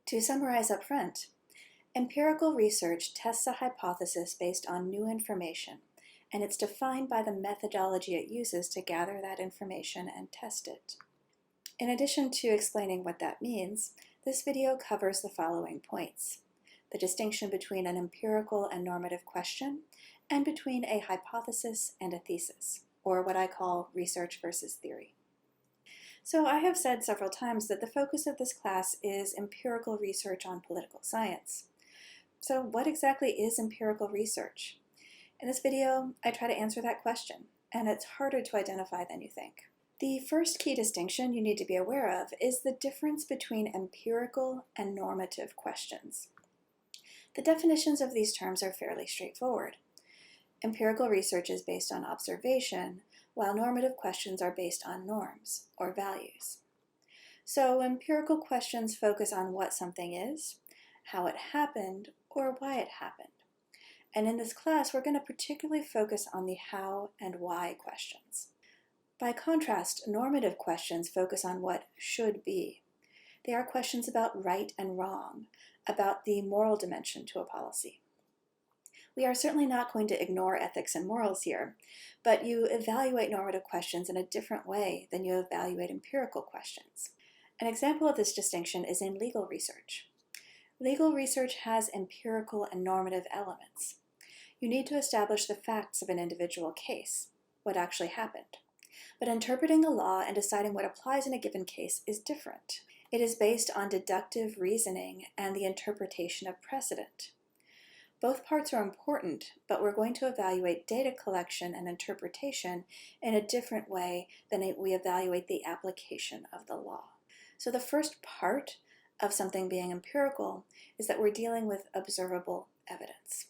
To summarize up front, empirical research tests a hypothesis based on new information, and it's defined by the methodology it uses to gather that information and test it. In addition to explaining what that means, this video covers the following points: the distinction between an empirical and normative question, and between a hypothesis and a thesis, or what I call research versus theory. So I have said several times that the focus of this class is empirical research on political science. So what exactly is empirical research? In this video, I try to answer that question, and it's harder to identify than you think. The first key distinction you need to be aware of is the difference between empirical and normative questions. The definitions of these terms are fairly straightforward. Empirical research is based on observation, while normative questions are based on norms or values. So empirical questions focus on what something is, how it happened, or why it happened. And in this class, we're going to particularly focus on the how and why questions. By contrast, normative questions focus on what should be. They are questions about right and wrong, about the moral dimension to a policy. We are certainly not going to ignore ethics and morals here, but you evaluate normative questions in a different way than you evaluate empirical questions. An example of this distinction is in legal research. Legal research has empirical and normative elements. You need to establish the facts of an individual case, what actually happened. But interpreting a law and deciding what applies in a given case is different. It is based on deductive reasoning and the interpretation of precedent. Both parts are important, but we're going to evaluate data collection and interpretation in a different way than we evaluate the application of the law. So the first part of something being empirical is that we're dealing with observable evidence.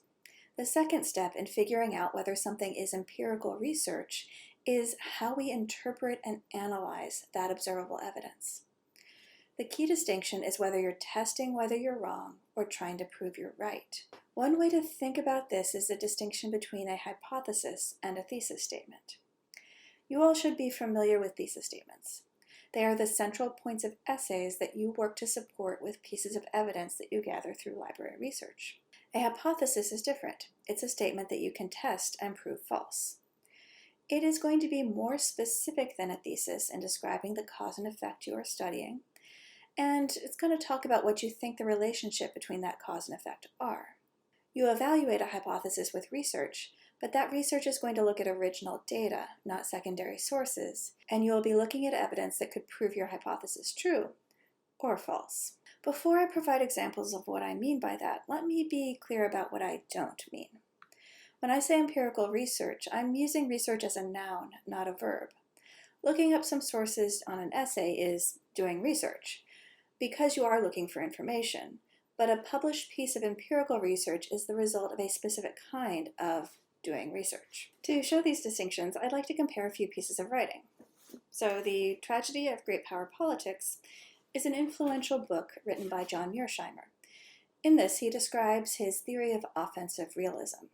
The second step in figuring out whether something is empirical research is how we interpret and analyze that observable evidence. The key distinction is whether you're testing whether you're wrong or trying to prove you're right. One way to think about this is the distinction between a hypothesis and a thesis statement. You all should be familiar with thesis statements. They are the central points of essays that you work to support with pieces of evidence that you gather through library research. A hypothesis is different. It's a statement that you can test and prove false. It is going to be more specific than a thesis in describing the cause and effect you are studying, and it's going to talk about what you think the relationship between that cause and effect are. You evaluate a hypothesis with research, but that research is going to look at original data, not secondary sources, and you will be looking at evidence that could prove your hypothesis true or false. Before I provide examples of what I mean by that, let me be clear about what I don't mean. When I say empirical research, I'm using research as a noun, not a verb. Looking up some sources on an essay is doing research, because you are looking for information, but a published piece of empirical research is the result of a specific kind of doing research. To show these distinctions, I'd like to compare a few pieces of writing. So The Tragedy of Great Power Politics is an influential book written by John Mearsheimer. In this, he describes his theory of offensive realism.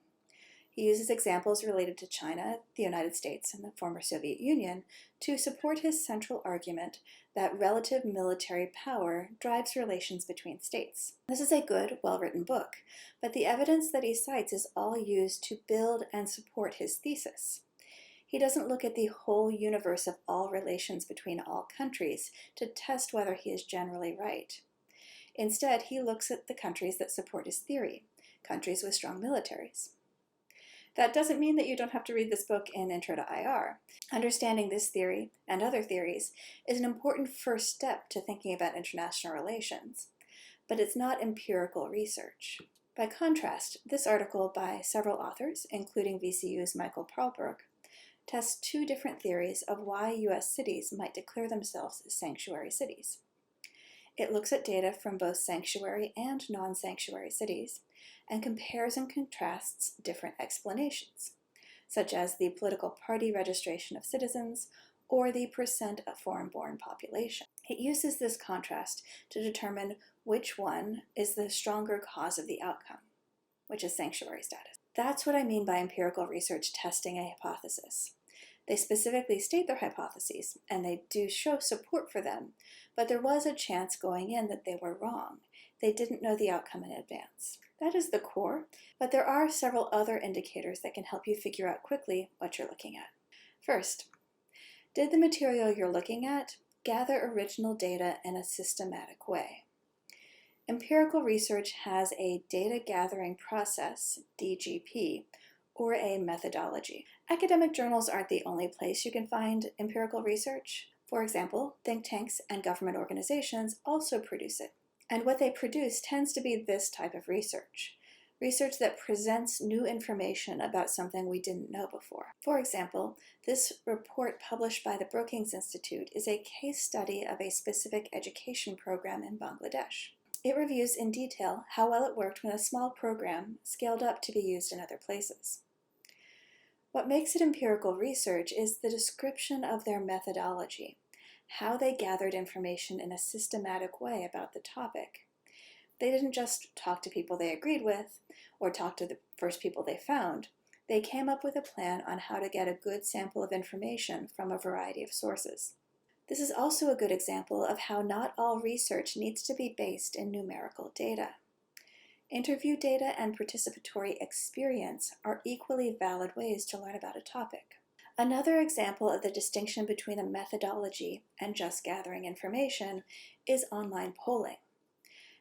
He uses examples related to China, the United States, and the former Soviet Union to support his central argument that relative military power drives relations between states. This is a good, well-written book, but the evidence that he cites is all used to build and support his thesis. He doesn't look at the whole universe of all relations between all countries to test whether he is generally right. Instead, he looks at the countries that support his theory, countries with strong militaries. That doesn't mean that you don't have to read this book in Intro to IR. Understanding this theory and other theories is an important first step to thinking about international relations, but it's not empirical research. By contrast, this article by several authors, including VCU's Michael Perlberg, tests two different theories of why U.S. cities might declare themselves as sanctuary cities. It looks at data from both sanctuary and non-sanctuary cities, and compares and contrasts different explanations, such as the political party registration of citizens or the percent of foreign-born population. It uses this contrast to determine which one is the stronger cause of the outcome, which is sanctuary status. That's what I mean by empirical research testing a hypothesis. They specifically state their hypotheses, and they do show support for them, but there was a chance going in that they were wrong. they didn't know the outcome in advance. That is the core, but there are several other indicators that can help you figure out quickly what you're looking at. First, did the material you're looking at gather original data in a systematic way? Empirical research has a data gathering process, DGP, or a methodology. Academic journals aren't the only place you can find empirical research. For example, think tanks and government organizations also produce it. And what they produce tends to be this type of research. Research that presents new information about something we didn't know before. For example, this report published by the Brookings Institute is a case study of a specific education program in Bangladesh. It reviews in detail how well it worked when a small program scaled up to be used in other places. What makes it empirical research is the description of their methodology, how they gathered information in a systematic way about the topic. They didn't just talk to people they agreed with or talk to the first people they found. They came up with a plan on how to get a good sample of information from a variety of sources. This is also a good example of how not all research needs to be based in numerical data. Interview data and participatory experience are equally valid ways to learn about a topic. Another example of the distinction between a methodology and just gathering information is online polling.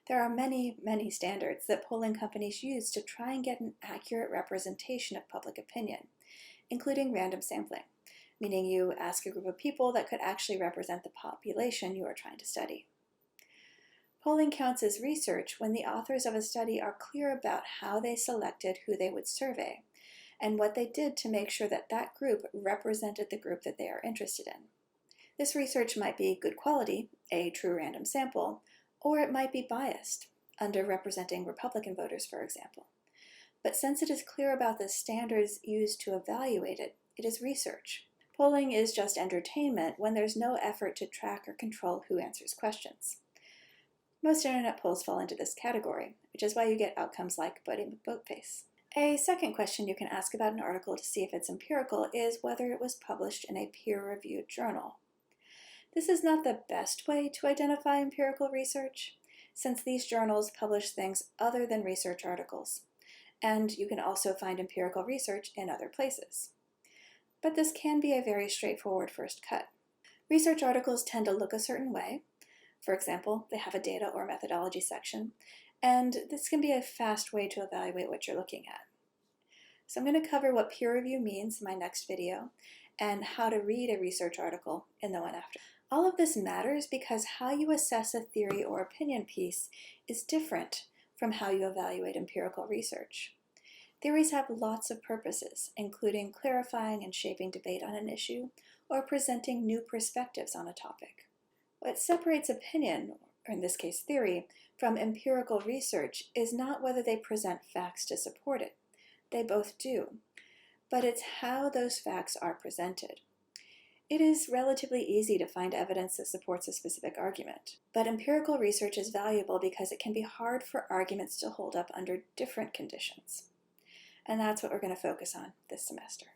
There are many standards that polling companies use to try and get an accurate representation of public opinion, including random sampling, meaning you ask a group of people that could actually represent the population you are trying to study. Polling counts as research when the authors of a study are clear about how they selected who they would survey and what they did to make sure that that group represented the group that they are interested in. This research might be good quality, a true random sample, or it might be biased, underrepresenting Republican voters, for example. But since it is clear about the standards used to evaluate it, it is research. Polling is just entertainment when there's no effort to track or control who answers questions. Most internet polls fall into this category, which is why you get outcomes like voting with Boatface. A second question you can ask about an article to see if it's empirical is whether it was published in a peer-reviewed journal. This is not the best way to identify empirical research, since these journals publish things other than research articles, and you can also find empirical research in other places. But this can be a very straightforward first cut. Research articles tend to look a certain way. For example, they have a data or methodology section, and this can be a fast way to evaluate what you're looking at. So I'm going to cover what peer review means in my next video, and how to read a research article in the one after. All of this matters because how you assess a theory or opinion piece is different from how you evaluate empirical research. Theories have lots of purposes, including clarifying and shaping debate on an issue, or presenting new perspectives on a topic. What separates opinion, or in this case theory, from empirical research is not whether they present facts to support it. They both do. But it's how those facts are presented. It is relatively easy to find evidence that supports a specific argument, but empirical research is valuable because it can be hard for arguments to hold up under different conditions. And that's what we're going to focus on this semester.